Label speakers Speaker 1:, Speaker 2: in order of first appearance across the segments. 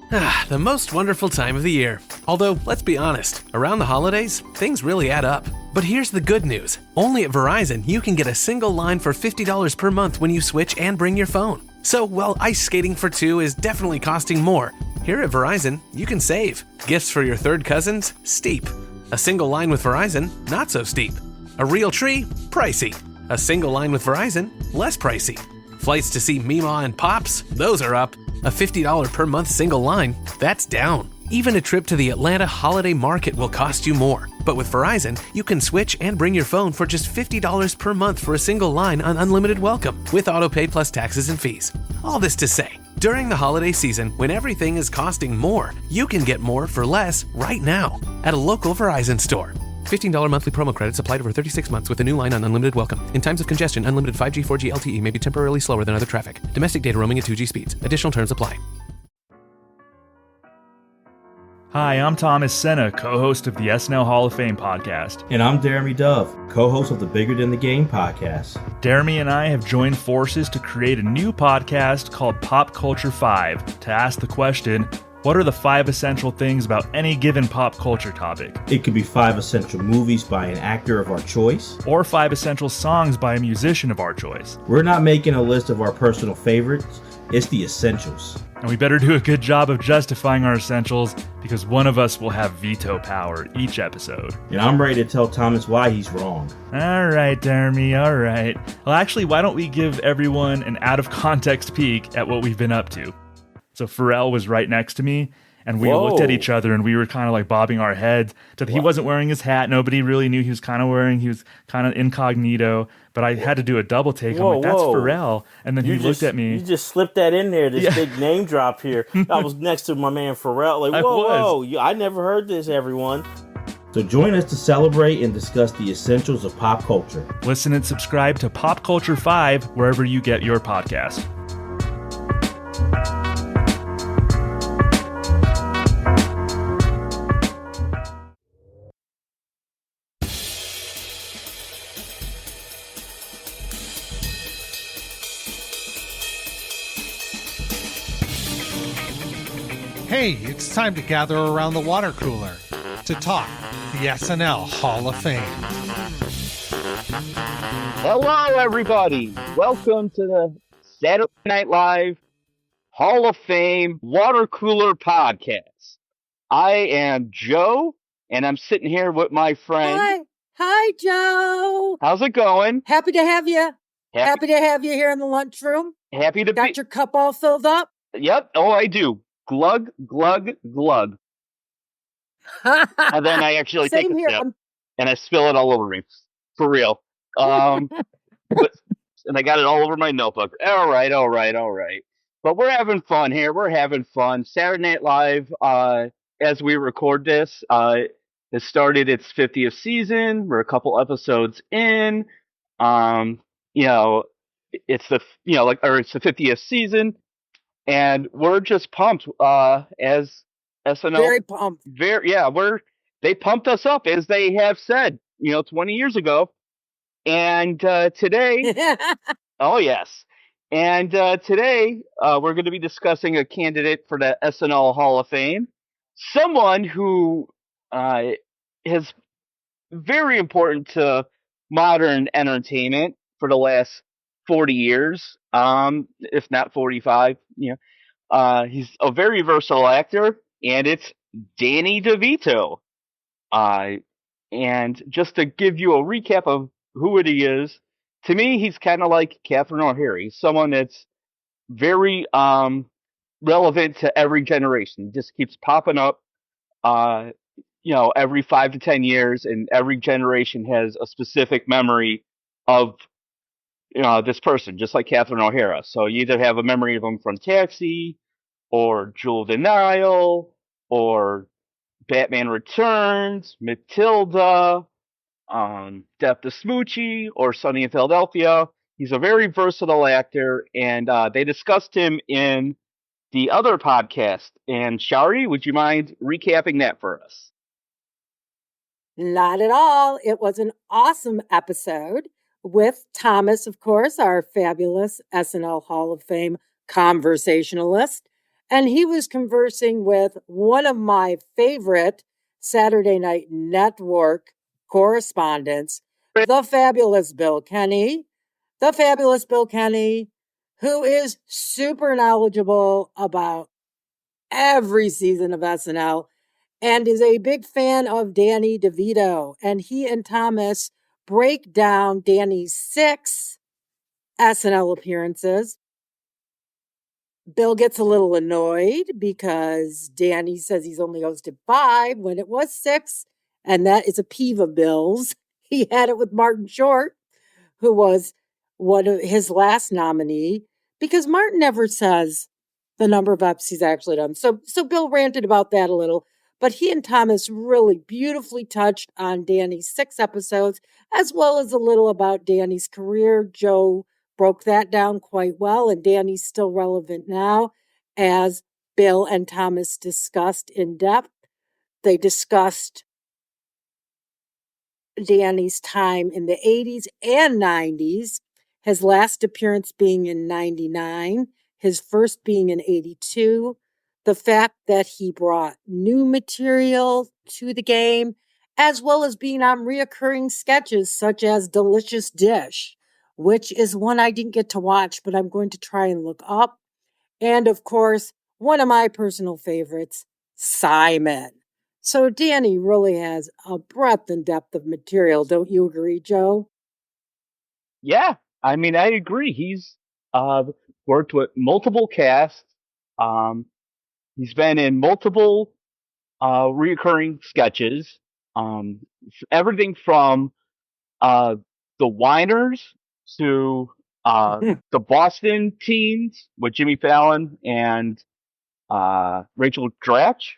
Speaker 1: The most wonderful time of the year. Although, let's be honest, around the holidays, things really add up. But here's the good news. Only at Verizon, you can get a single line for $50 per month when you switch and bring your phone. So while ice skating for two is definitely costing more, here at Verizon, you can save. Gifts for your third cousins? Steep. A single line with Verizon? Not so steep. A real tree? Pricey. A single line with Verizon? Less pricey. Flights to see Mima and Pops? Those are up. A $50 per month single line? That's down. Even a trip to the Atlanta Holiday Market will cost you more. But with Verizon, you can switch and bring your phone for just $50 per month for a single line on unlimited welcome, with autopay plus taxes and fees. All this to say, during the holiday season, when everything is costing more, you can get more for less right now at a local Verizon store. $15 monthly promo credits applied over 36 months with a new line on unlimited welcome. In times of congestion, unlimited 5G, 4G LTE may be temporarily slower than other traffic. Domestic data roaming at 2G speeds. Additional terms apply.
Speaker 2: Hi, I'm Thomas Senna, co-host of the SNL Hall of Fame podcast.
Speaker 3: And I'm Deremy Dove, co-host of the Bigger Than the Game podcast.
Speaker 2: Deremy and I have joined forces to create a new podcast called Pop Culture 5 to ask the question, what are the 5 essential things about any given pop culture topic?
Speaker 3: It could be 5 essential movies by an actor of our choice.
Speaker 2: Or 5 essential songs by a musician of our choice.
Speaker 3: We're not making a list of our personal favorites, it's the essentials.
Speaker 2: And we better do a good job of justifying our essentials because one of us will have veto power each episode.
Speaker 3: And I'm ready to tell Thomas why he's wrong.
Speaker 2: All right, Deremy, all right. Well, actually, why don't we give everyone an out-of-context peek at what we've been up to? So Pharrell was right next to me, and we looked at each other, and we were kind of like bobbing our heads. He wasn't wearing his hat. Nobody really knew he was kind of incognito. But I had to do a double take. I'm like, that's Pharrell. And then he looked at me.
Speaker 4: You just slipped that in there, this big name drop here. I was next to my man Pharrell. Like, whoa. I never heard this, everyone.
Speaker 3: So join us to celebrate and discuss the essentials of pop culture.
Speaker 2: Listen and subscribe to Pop Culture 5 wherever you get your podcast.
Speaker 5: Hey, it's time to gather around the water cooler to talk the SNL Hall of Fame.
Speaker 6: Hello, everybody. Welcome to the Saturday Night Live Hall of Fame Water Cooler Podcast. I am Joe, and I'm sitting here with my friend.
Speaker 7: Hi, Joe.
Speaker 6: How's it going?
Speaker 7: Happy to have you. Happy to have you here in the lunchroom.
Speaker 6: Happy to
Speaker 7: Got your cup all filled up?
Speaker 6: Yep. Oh, I do. Glug, glug, glug. And then I actually take a sip, and I spill it all over me. For real. And I got it all over my notebook. All right. But we're having fun here. We're having fun. Saturday Night Live, as we record this, has started its 50th season. We're a couple episodes in. It's the 50th season. And we're just pumped, as SNL.
Speaker 7: Very pumped.
Speaker 6: They pumped us up, as they have said, 20 years ago. And today, oh yes. And today, we're going to be discussing a candidate for the SNL Hall of Fame. Someone who is very important to modern entertainment for the last 40 years, if not 45. He's a very versatile actor, and it's Danny DeVito. And just to give you a recap of who he is, to me, he's kind of like Catherine O'Hara. He's someone that's very relevant to every generation. He just keeps popping up, every 5 to 10 years, and every generation has a specific memory of this person, just like Catherine O'Hara. So you either have a memory of him from Taxi, or Jewel of the Nile, or Batman Returns, Matilda, Death to Smoochie, or Sunny in Philadelphia. He's a very versatile actor, and they discussed him in the other podcast. And Shari, would you mind recapping that for us?
Speaker 7: Not at all. It was an awesome episode with Thomas, of course, our fabulous SNL Hall of Fame conversationalist, And he was conversing with one of my favorite Saturday Night Network correspondents, the fabulous Bill Kenney. The fabulous Bill Kenney, who is super knowledgeable about every season of SNL and is a big fan of Danny DeVito. And he and Thomas break down Danny's 6 SNL appearances. Bill gets a little annoyed because Danny says he's only hosted 5 when it was 6. And that is a peeve of Bill's. He had it with Martin Short, who was one of his last nominee, because Martin never says the number of eps he's actually done. So Bill ranted about that a little, but he and Thomas really beautifully touched on Danny's 6 episodes, as well as a little about Danny's career. Joe broke that down quite well, and Danny's still relevant now, as Bill and Thomas discussed in depth. They discussed Danny's time in the 80s and 90s, his last appearance being in 99, his first being in 82, the fact that he brought new material to the game, as well as being on reoccurring sketches such as Delicious Dish, which is one I didn't get to watch, but I'm going to try and look up. And of course, one of my personal favorites, Simon. So Danny really has a breadth and depth of material. Don't you agree, Joe?
Speaker 6: Yeah, I mean, I agree. He's worked with multiple casts. He's been in multiple reoccurring sketches. Everything from the Whiners to the Boston Teens with Jimmy Fallon and Rachel Dratch.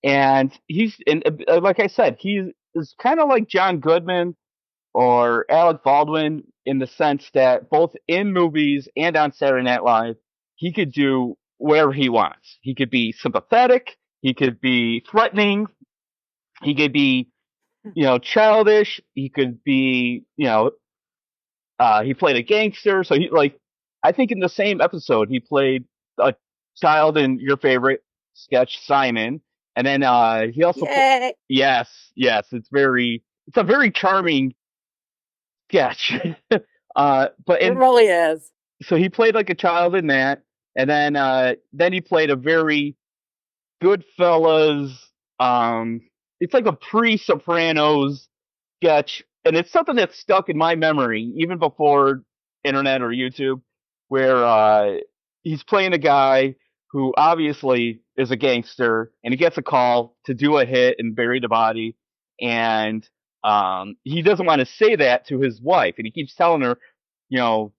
Speaker 6: And he's, like I said, he is kind of like John Goodman or Alec Baldwin in the sense that both in movies and on Saturday Night Live, he could do wherever he wants. He could be sympathetic. He could be threatening. He could be, childish. He could be, he played a gangster. So I think in the same episode, he played a child in your favorite sketch, Simon. And then, he also, yes, it's a very charming sketch. But
Speaker 7: it really is.
Speaker 6: So he played like a child in that. And then he played a very Goodfellas, it's like a pre-Sopranos sketch. And it's something that's stuck in my memory, even before internet or YouTube, where, he's playing a guy who obviously is a gangster, and he gets a call to do a hit and bury the body. And, he doesn't want to say that to his wife. And he keeps telling her, you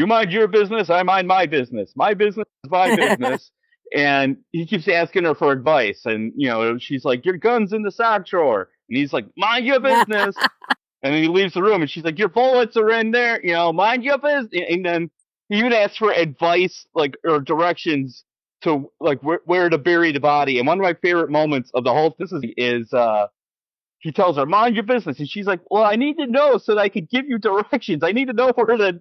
Speaker 6: mind your business, I mind my business. My business is my business. And he keeps asking her for advice. And, she's like, your gun's in the sock drawer. And he's like, mind your business. And then he leaves the room and she's like, your bullets are in there, mind your business. And then he even asks for advice, or directions to, where to bury the body. And one of my favorite moments of the whole, is, he tells her, mind your business. And she's like, well, I need to know so that I could give you directions. I need to know where to,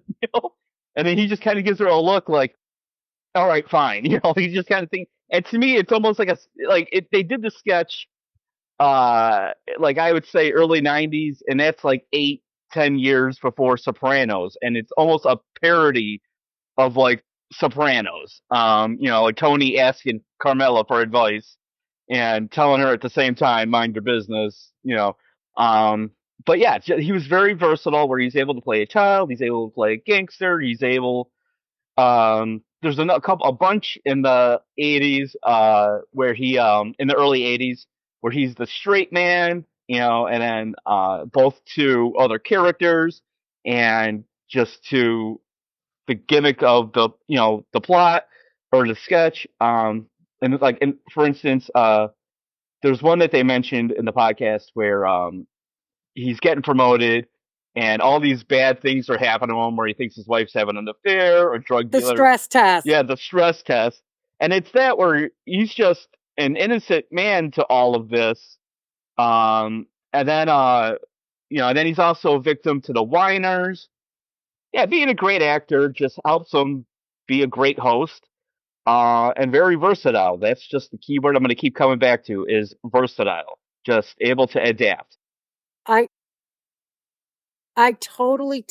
Speaker 6: And then he just kind of gives her a look like, all right, fine. He just kind of thinks, and to me, it's almost like they did the sketch, I would say early 90s, and that's 8-10 years before Sopranos. And it's almost a parody of Sopranos. Tony asking Carmela for advice and telling her at the same time, mind your business, But yeah, he was very versatile where he's able to play a child, he's able to play a gangster, he's able, there's a bunch in the 80s, where he, in the early 80s, where he's the straight man, and then, both to other characters and just to the gimmick of the plot or the sketch. And for instance, there's one that they mentioned in the podcast where, he's getting promoted and all these bad things are happening to him where he thinks his wife's having an affair or drug dealer.
Speaker 7: The stress test.
Speaker 6: Yeah, the stress test. And it's that where he's just an innocent man to all of this. And then he's also a victim to the whiners. Yeah, being a great actor just helps him be a great host. and very versatile. That's just the key word I'm going to keep coming back to is versatile. Just able to adapt.
Speaker 7: I I totally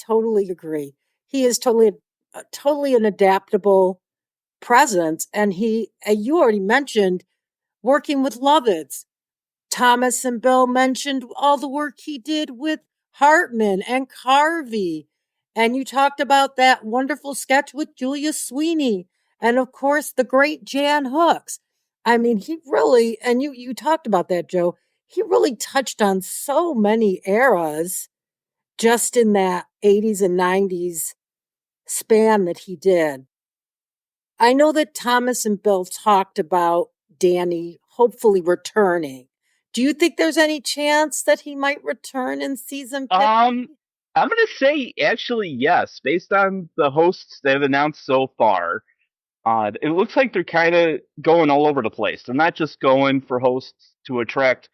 Speaker 7: agree. He is totally an adaptable presence, and you already mentioned working with Lovitz. Thomas and Bill mentioned all the work he did with Hartman and Carvey. And you talked about that wonderful sketch with Julia Sweeney. And of course, the great Jan Hooks. I mean, he really, and you talked about that, Joe, he really touched on so many eras just in that 80s and 90s span that he did. I know that Thomas and Bill talked about Danny hopefully returning. Do you think there's any chance that he might return in season 50?
Speaker 6: I'm going to say actually yes, based on the hosts they've announced so far. It looks like they're kind of going all over the place. They're not just going for hosts to attract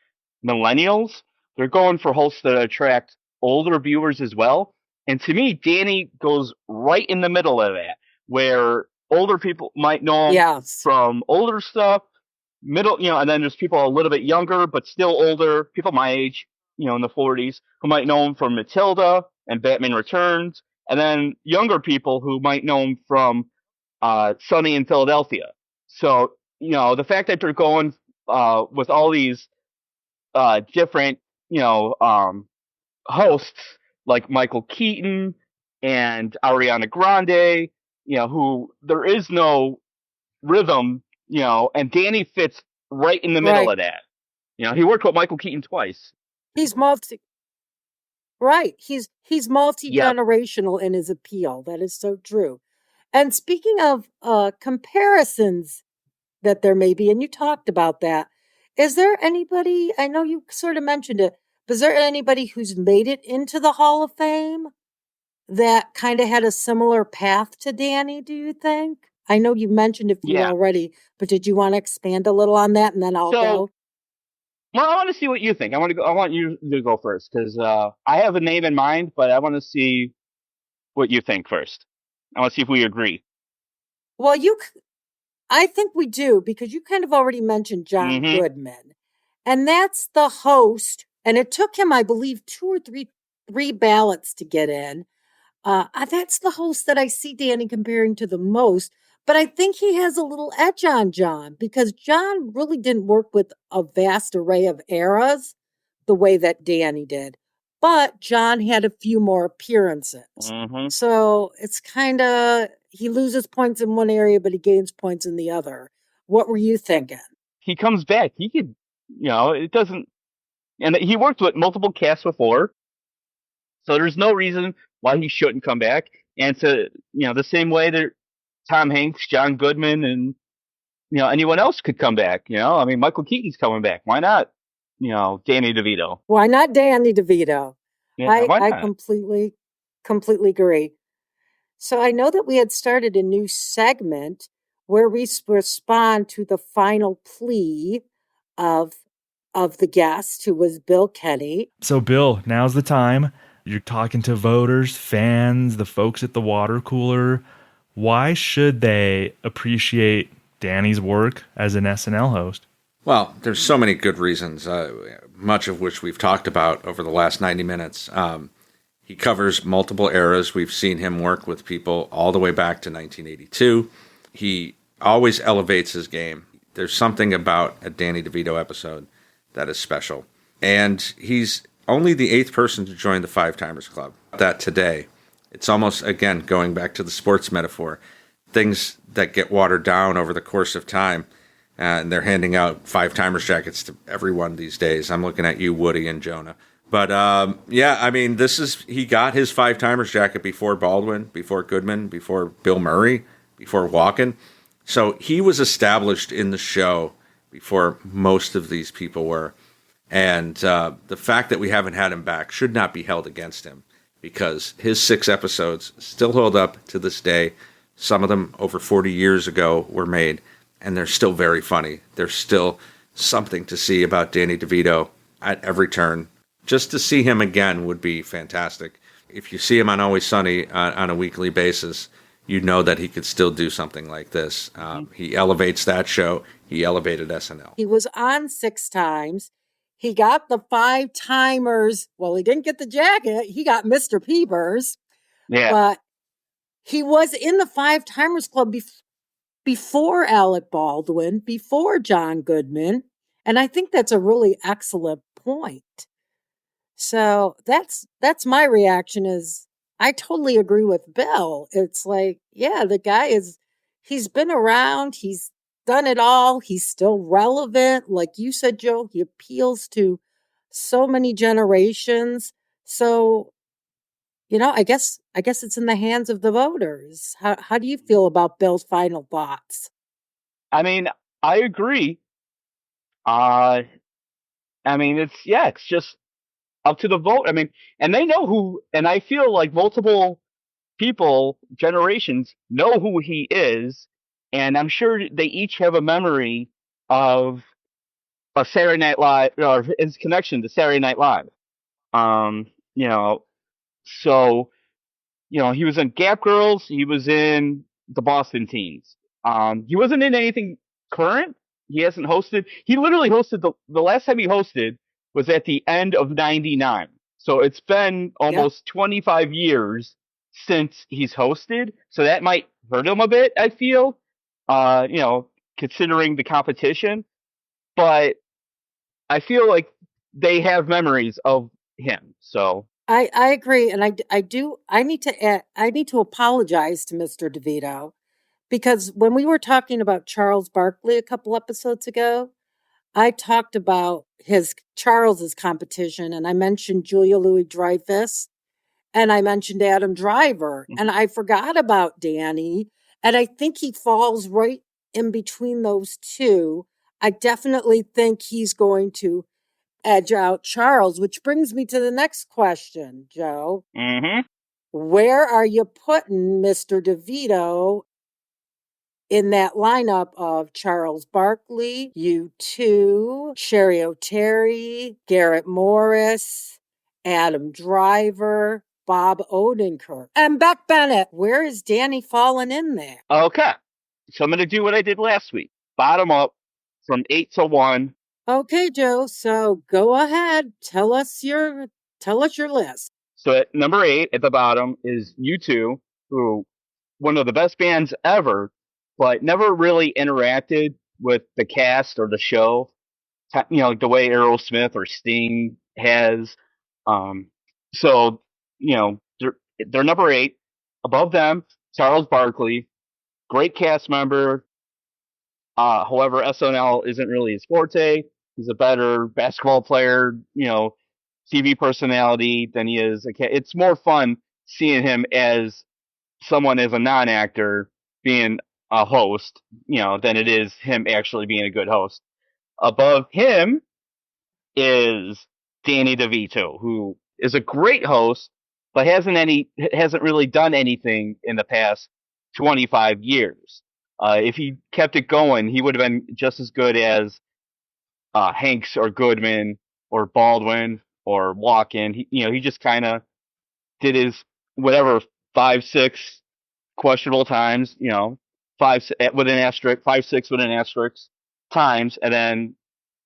Speaker 6: millennials. They're going for hosts that attract older viewers as well. And to me, Danny goes right in the middle of that, where older people might know him from older stuff, middle, and then there's people a little bit younger, but still older, people my age, in the 40s, who might know him from Matilda and Batman Returns, and then younger people who might know him from Sunny in Philadelphia. So, the fact that they're going with all these different, hosts like Michael Keaton and Ariana Grande, who there is no rhythm, and Danny fits right in the middle of that. He worked with Michael Keaton twice.
Speaker 7: He's He's multi-generational in his appeal. That is so true. And speaking of comparisons that there may be, and you talked about that, is there anybody, I know you sort of mentioned it, but is there anybody who's made it into the Hall of Fame that kind of had a similar path to Danny, do you think? I know you mentioned a few already, but did you want to expand a little on that, and then I'll go?
Speaker 6: Well, I want to see what you think. I want you to go first, because I have a name in mind, but I want to see what you think first. I want to see if we agree.
Speaker 7: Well, I think we do, because you kind of already mentioned John Goodman, and that's the host. And it took him, I believe, 2 or 3 ballots to get in. That's the host that I see Danny comparing to the most. But I think he has a little edge on John, because John really didn't work with a vast array of eras the way that Danny did. But John had a few more appearances. So it's kind of, he loses points in one area, but he gains points in the other. What were you thinking?
Speaker 6: He comes back. He could, it doesn't, and he worked with multiple casts before. So there's no reason why he shouldn't come back. And to, the same way that Tom Hanks, John Goodman, and, anyone else could come back, I mean, Michael Keaton's coming back. Why not, Danny DeVito?
Speaker 7: Why not Danny DeVito?
Speaker 6: Yeah, why not?
Speaker 7: I completely agree. So I know that we had started a new segment where we respond to the final plea of the guest, who was Bill Kenney.
Speaker 2: So, Bill, now's the time. You're talking to voters, fans, the folks at the water cooler. Why should they appreciate Danny's work as an SNL host?
Speaker 8: Well, there's so many good reasons, much of which we've talked about over the last 90 minutes. He covers multiple eras. We've seen him work with people all the way back to 1982. He always elevates his game. There's something about a Danny DeVito episode that is special. And he's only the 8th person to join the Five Timers Club. That today, it's almost, again, going back to the sports metaphor, things that get watered down over the course of time. And they're handing out Five Timers jackets to everyone these days. I'm looking at you, Woody and Jonah. But, I mean, he got his Five Timers jacket before Baldwin, before Goodman, before Bill Murray, before Walken. So he was established in the show before most of these people were. And the fact that we haven't had him back should not be held against him, because his 6 episodes still hold up to this day. Some of them over 40 years ago were made, and they're still very funny. There's still something to see about Danny DeVito at every turn. Just to see him again would be fantastic. If you see him on Always Sunny on a weekly basis, you know that he could still do something like this. He elevates that show. He elevated SNL.
Speaker 7: He was on 6 times. He got the 5-timers. Well, he didn't get the jacket. He got Mr. Peepers.
Speaker 6: Yeah.
Speaker 7: But he was in the 5-timers club before Alec Baldwin, before John Goodman. And I think that's a really excellent point. So that's my reaction is I totally agree with Bill. It's like, yeah, the guy he's been around. He's done it all. He's still relevant. Like you said, Joe, he appeals to so many generations. So, I guess it's in the hands of the voters. How do you feel about Bill's final thoughts?
Speaker 6: I mean, I agree. It's just up to the vote. I mean, and they know who, and I feel like multiple people, generations, know who he is, and I'm sure they each have a memory of a Saturday Night Live, or his connection to Saturday Night Live. So, he was in Gap Girls, he was in the Boston Teens. He wasn't in anything current. He hasn't hosted. He literally hosted the last time he hosted was at the end of '99. So it's been almost 25 years since he's hosted. So that might hurt him a bit, I feel, considering the competition. But I feel like they have memories of him. So
Speaker 7: I agree. And I need to apologize to Mr. DeVito because when we were talking about Charles Barkley a couple episodes ago, I talked about Charles's competition, and I mentioned Julia Louis-Dreyfus, and I mentioned Adam Driver, and I forgot about Danny, and I think he falls right in between those two. I definitely think he's going to edge out Charles, which brings me to the next question, Joe.
Speaker 6: Mm-hmm.
Speaker 7: Where are you putting Mr. DeVito in that lineup of Charles Barkley, U2, Sherry O'Terry, Garrett Morris, Adam Driver, Bob Odenkirk, and Beck Bennett? Where is Danny falling in there?
Speaker 6: Okay. So I'm going to do what I did last week. Bottom up from 8 to 1.
Speaker 7: Okay, Joe. So go ahead. Tell us your list.
Speaker 6: So at number 8 at the bottom is U2, who one of the best bands ever, but never really interacted with the cast or the show, the way Aerosmith or Sting has. They're number 8. Above them, Charles Barkley, great cast member. However, SNL isn't really his forte. He's a better basketball player, TV personality than he is. It's more fun seeing him as someone as a non-actor being a host, than it is him actually being a good host. Above him is Danny DeVito, who is a great host, but hasn't really done anything in the past 25 years. If he kept it going, he would have been just as good as Hanks or Goodman or Baldwin or Walken. He just kind of did his whatever 5-6 questionable times, 5 with an asterisk, 5-6 with an asterisk times, and then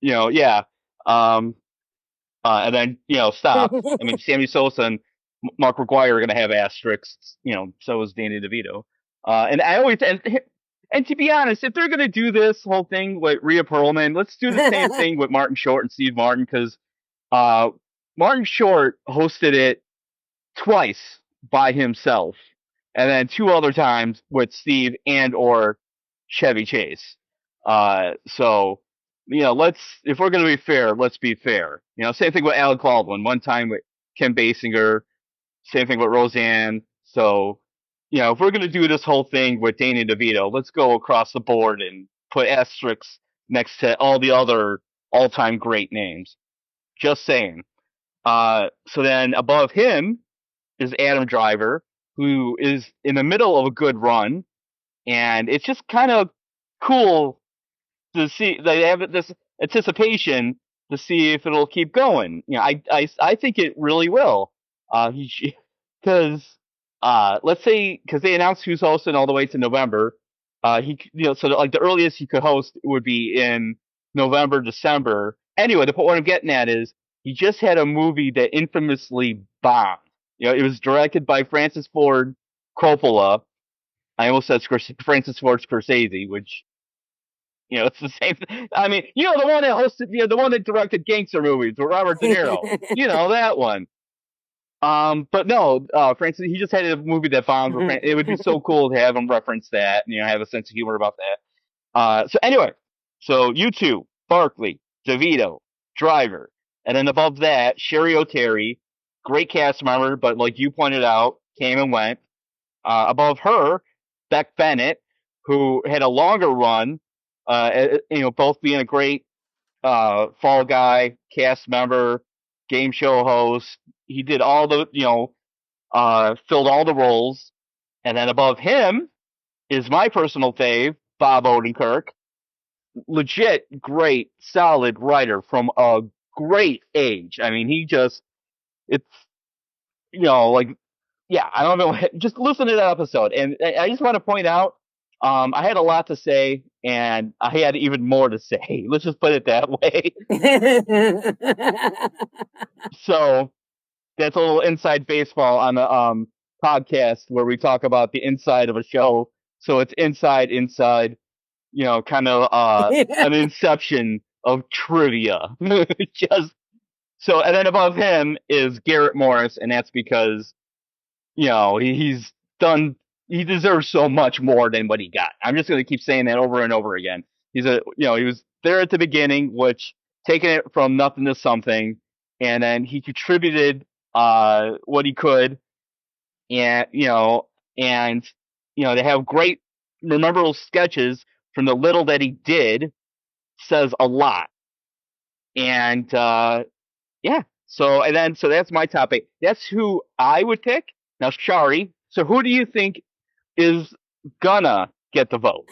Speaker 6: and then stop. I mean, Sammy Sosa and Mark McGuire are going to have asterisks, so is Danny DeVito. And I always and to be honest, if they're going to do this whole thing with Rhea Perlman, let's do the same thing with Martin Short and Steve Martin, because Martin Short hosted it twice by himself, and then 2 other times with Steve and or Chevy Chase. So if we're going to be fair, let's be fair. Same thing with Alec Baldwin. One time with Kim Basinger. Same thing with Roseanne. So, if we're going to do this whole thing with Danny DeVito, let's go across the board and put asterisks next to all the other all-time great names. Just saying. So then above him is Adam Driver, who is in the middle of a good run. And it's just kind of cool to see they have this anticipation to see if it'll keep going. I think it really will. Because let's say, because they announced who's hosting all the way to November. So like the earliest he could host would be in November, December. Anyway, what I'm getting at is he just had a movie that infamously bombed. It was directed by Francis Ford Coppola. I almost said Francis Ford Scorsese, which, it's the same. I mean, the one that hosted, the one that directed gangster movies with Robert De Niro. That one. But no, Francis, he just had a movie that bombed. It would be so cool to have him reference that, and, have a sense of humor about that. So anyway, you two, Barkley, DeVito, Driver, and then above that, Shari O'Terry, great cast member, but like you pointed out, came and went. Above her, Beck Bennett, who had a longer run, both being a great Fall Guy cast member, game show host. He did all the, filled all the roles. And then above him is my personal fave, Bob Odenkirk. Legit great, solid writer from a great age. I mean, I don't know. Just listen to that episode. And I just want to point out, I had a lot to say, and I had even more to say. Let's just put it that way. So that's a little inside baseball on the podcast where we talk about the inside of a show. So it's inside, kind of an inception of trivia. So, and then above him is Garrett Morris, and that's because, he's done. He deserves so much more than what he got. I'm just going to keep saying that over and over again. He was there at the beginning, which taking it from nothing to something, and then he contributed what he could, and to have great, memorable sketches from the little that he did says a lot. And so that's my topic. That's who I would pick. Now, Shari, so who do you think is gonna get the vote?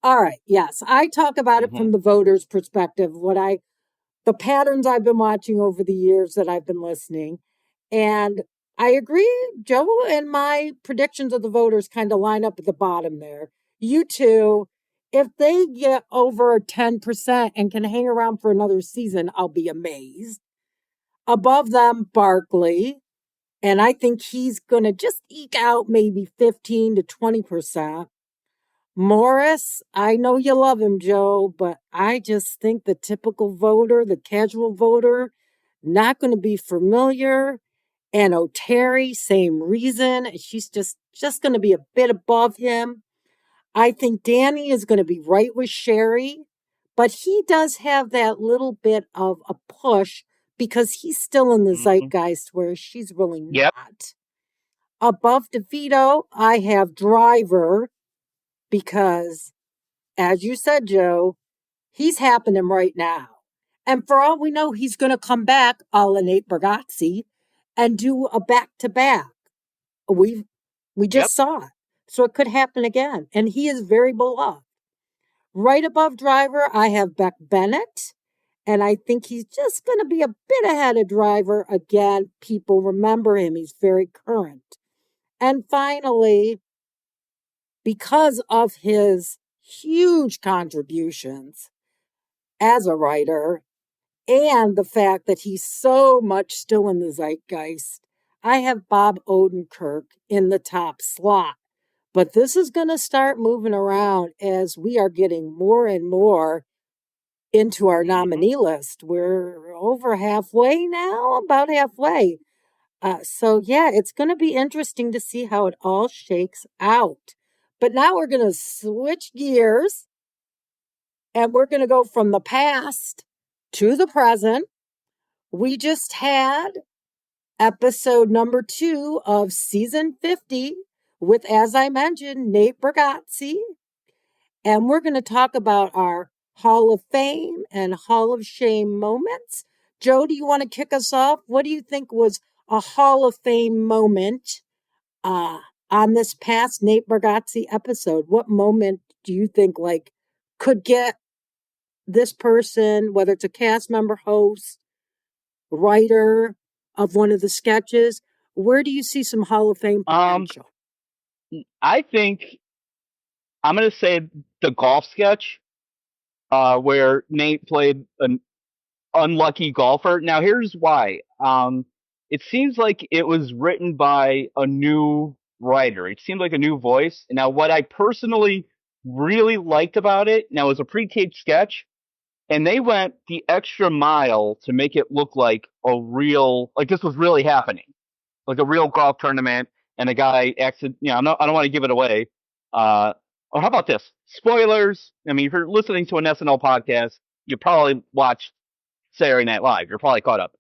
Speaker 7: All right. Yes. I talk about it from the voters' perspective, the patterns I've been watching over the years that I've been listening. And I agree, Joe, and my predictions of the voters kind of line up at the bottom there. You two, if they get over 10% and can hang around for another season, I'll be amazed. Above them, Barkley. And I think he's going to just eke out maybe 15 to 20%. Morris, I know you love him, Joe, but I just think the typical voter, the casual voter, not going to be familiar. And O'Terry, same reason. She's just going to be a bit above him. I think Danny is going to be right with Shari, but he does have that little bit of a push because he's still in the zeitgeist where she's really not. Above DeVito, I have Driver because, as you said, Joe, he's happening right now. And for all we know, he's going to come back a la Nate Bargatze and do a back-to-back. We just saw it. So it could happen again. And he is very beloved. Right above Driver, I have Beck Bennett. And I think he's just going to be a bit ahead of Driver. Again, people remember him. He's very current. And finally, because of his huge contributions as a writer and the fact that he's so much still in the zeitgeist, I have Bob Odenkirk in the top slot. But this is going to start moving around as we are getting more and more into our nominee list. We're over halfway now, about halfway. It's going to be interesting to see how it all shakes out. But now we're going to switch gears and we're going to go from the past to the present. We just had episode number 2 of season 50 with, as I mentioned, Nate Bargatze. And we're going to talk about our Hall of Fame and Hall of Shame moments. Joe, do you want to kick us off? What do you think was a Hall of Fame moment on this past Nate Bargatze episode? What moment do you think could get this person, whether it's a cast member, host, writer of one of the sketches, Where do you see some Hall of Fame potential?
Speaker 6: I think I'm going to say the golf sketch, where Nate played an unlucky golfer. Now, here's why. It seems like it was written by a new writer. It seemed like a new voice. Now, what I personally really liked about it, now it was a pre-taped sketch, and they went the extra mile to make it look like this was really happening, like a real golf tournament, and a guy I don't want to give it away. Or how about this? Spoilers. I mean, if you're listening to an SNL podcast, you probably watched Saturday Night Live. You're probably caught up.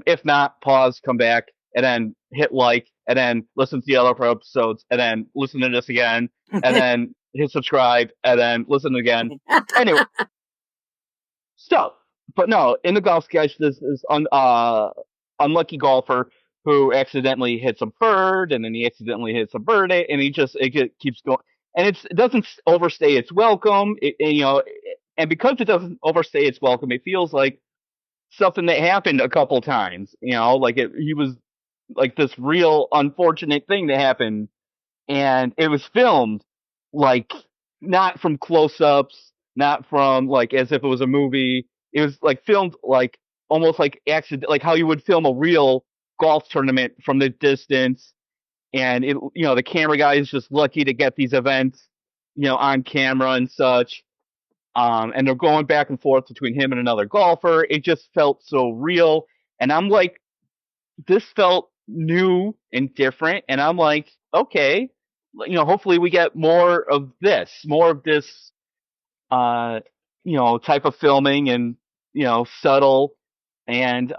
Speaker 6: If not, pause, come back, and then hit like, and then listen to the other episodes, and then listen to this again, and then hit subscribe, and then listen again. Anyway, but no, in the golf sketch, this is unlucky golfer who accidentally hits a bird, and then he accidentally hits a bird, and it keeps going, and it doesn't overstay its welcome. And because it doesn't overstay its welcome, it feels like something that happened a couple times. He was like this real unfortunate thing that happened, and it was filmed like not from close-ups, not from like as if it was a movie. It was like filmed like almost like accident, like how you would film a real golf tournament from the distance. And the camera guy is just lucky to get these events, on camera and such. And they're going back and forth between him and another golfer. It just felt so real. And I'm like, this felt new and different. And I'm like, okay, hopefully we get more of this type of filming and, subtle. And,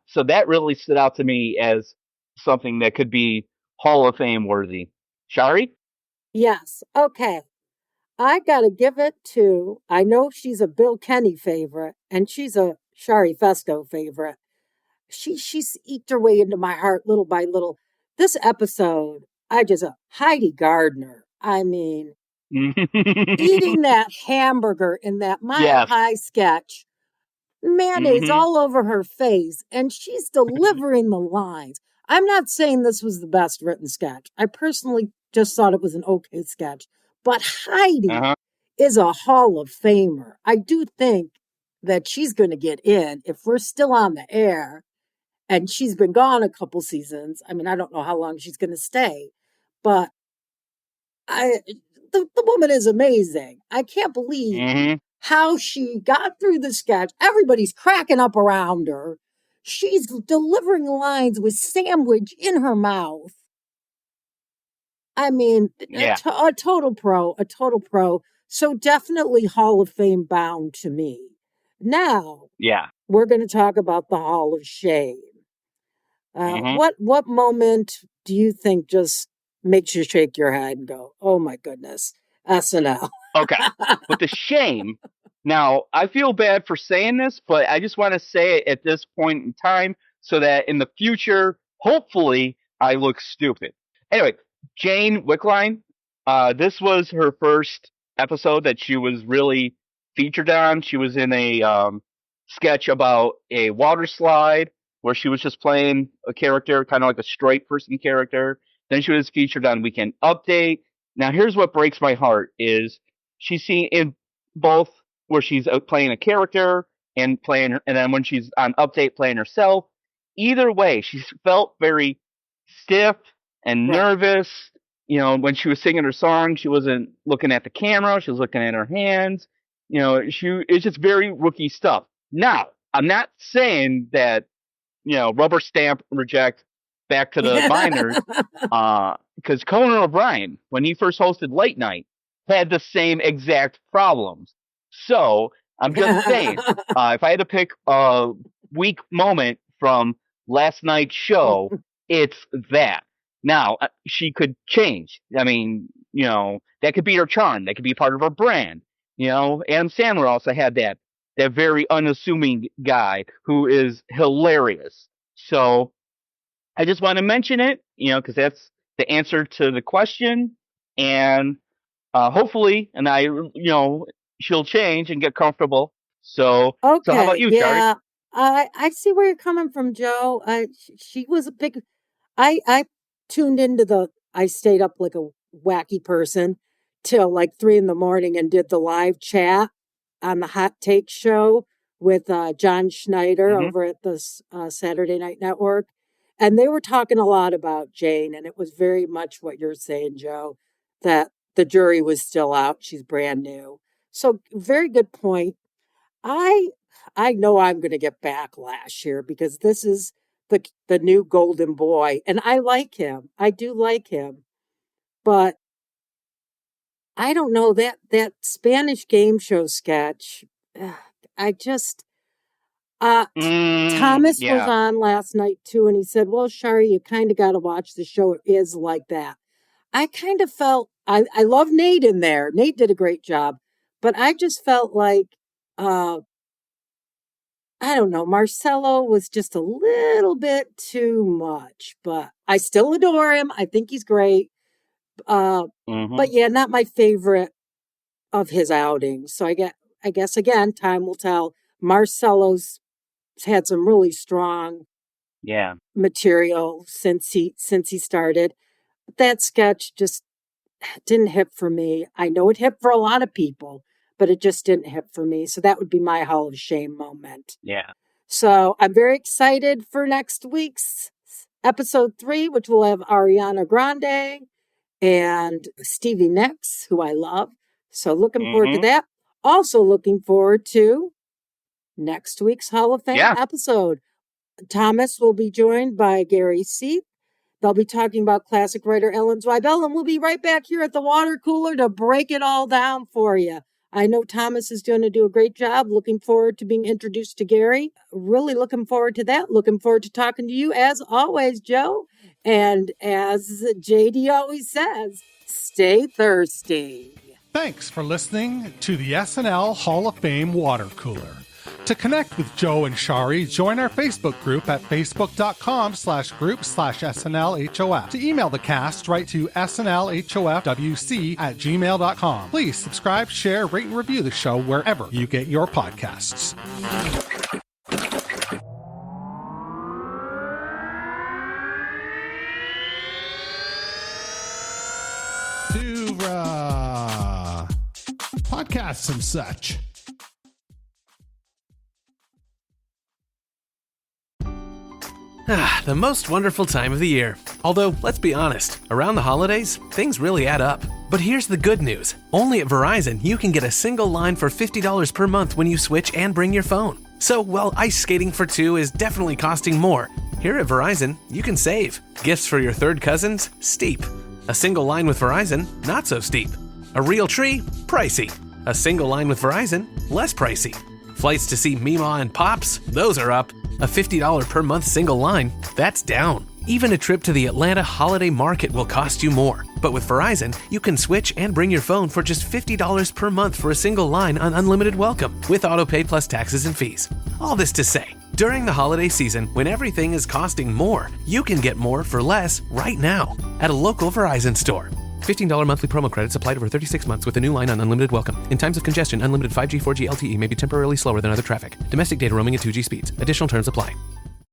Speaker 6: so that really stood out to me as something that could be Hall of Fame worthy. Shari?
Speaker 7: Yes. Okay. I got to give it to, I know she's a Bill Kenney favorite, and she's a Shari Festo favorite. She's eked her way into my heart little by little. This episode, Heidi Gardner. I mean, eating that hamburger in that Mile High sketch, mayonnaise all over her face, and she's delivering the lines. I'm not saying this was the best written sketch. I personally just thought it was an okay sketch. But Heidi is a Hall of Famer. I do think that she's going to get in if we're still on the air, and she's been gone a couple seasons. I mean, I don't know how long she's going to stay, but the woman is amazing. I can't believe how she got through the sketch. Everybody's cracking up around her. She's delivering lines with sandwich in her mouth. I mean, a total pro. So definitely Hall of Fame bound to me. Now, we're going to talk about the Hall of Shame. What moment do you think just makes you shake your head and go, oh my goodness, SNL?
Speaker 6: Okay, but the shame. Now, I feel bad for saying this, but I just want to say it at this point in time so that in the future, hopefully, I look stupid. Anyway, Jane Wickline, this was her first episode that she was really featured on. She was in a sketch about a water slide where she was just playing a character, kind of like a straight person character. Then she was featured on Weekend Update. Now, here's what breaks my heart is she's seen in both where she's playing a character and then when she's on Update playing herself. Either way, she felt very stiff and nervous. When she was singing her song, she wasn't looking at the camera. She was looking at her hands. It's just very rookie stuff. Now, I'm not saying that, rubber stamp reject back to the minors, because Conan O'Brien, when he first hosted Late Night, had the same exact problems. So I'm just saying, if I had to pick a weak moment from last night's show, it's that. Now, she could change. I mean, that could be her charm. That could be part of her brand. Adam Sandler also had that very unassuming guy who is hilarious. So I just want to mention it, because that's the answer to the question. And hopefully, she'll change and get comfortable. So,
Speaker 7: okay,
Speaker 6: so how about you, Shari?
Speaker 7: I see where you're coming from, Joe. She was a big. I tuned into I stayed up like a wacky person till like 3 a.m. and did the live chat on the Hot Take show with John Schneider over at the Saturday Night Network. And they were talking a lot about Jane, and it was very much what you're saying, Joe, that the jury was still out. She's brand new. So very good point. I know I'm going to get backlash here because this is the new golden boy, and I like him. I do like him. But I don't know, that Spanish game show sketch, I just Thomas was on last night too, and he said, well, Shari, you kind of got to watch the show. It is like that. I kind of felt, I love Nate in there. Nate did a great job, but I just felt like, I don't know, Marcelo was just a little bit too much, but I still adore him. I think he's great. But yeah, not my favorite of his outings. So I guess again, time will tell. Marcelo's had some really strong material since he started. But that sketch just didn't hit for me. I know it hit for a lot of people, but it just didn't hit for me. So that would be my Hall of Shame moment.
Speaker 6: Yeah.
Speaker 7: So I'm very excited for next week's episode 3, which will have Ariana Grande and Stevie Nicks, who I love. So looking forward to that. Also looking forward to next week's Hall of Fame episode. Thomas will be joined by Gary Seath. They'll be talking about classic writer Ellen Zweibel, and we'll be right back here at the water cooler to break it all down for you. I know Thomas is going to do a great job. Looking forward to being introduced to Gary. Really looking forward to that. Looking forward to talking to you as always, Joe. And as JD always says, stay thirsty.
Speaker 5: Thanks for listening to the SNL Hall of Fame Water Cooler. To connect with Joe and Shari, join our Facebook group at facebook.com/group/SNLHOF. To email the cast, write to snlhofwc@gmail.com. Please subscribe, share, rate, and review the show wherever you get your podcasts. To podcasts and such.
Speaker 1: The most wonderful time of the year. Although, let's be honest, around the holidays, things really add up. But here's the good news. Only at Verizon, you can get a single line for $50 per month when you switch and bring your phone. So while ice skating for 2 is definitely costing more, here at Verizon, you can save. Gifts for your third cousins? Steep. A single line with Verizon? Not so steep. A real tree? Pricey. A single line with Verizon? Less pricey. Flights to see Mima and Pops? Those are up. A $50 per month single line? That's down. Even a trip to the Atlanta Holiday Market will cost you more. But with Verizon, you can switch and bring your phone for just $50 per month for a single line on unlimited welcome, with autopay plus taxes and fees. All this to say, during the holiday season, when everything is costing more, you can get more for less right now at a local Verizon store. $15 monthly promo credits applied over 36 months with a new line on unlimited welcome. In times of congestion, unlimited 5G, 4G LTE may be temporarily slower than other traffic. Domestic data roaming at 2G speeds. Additional terms apply.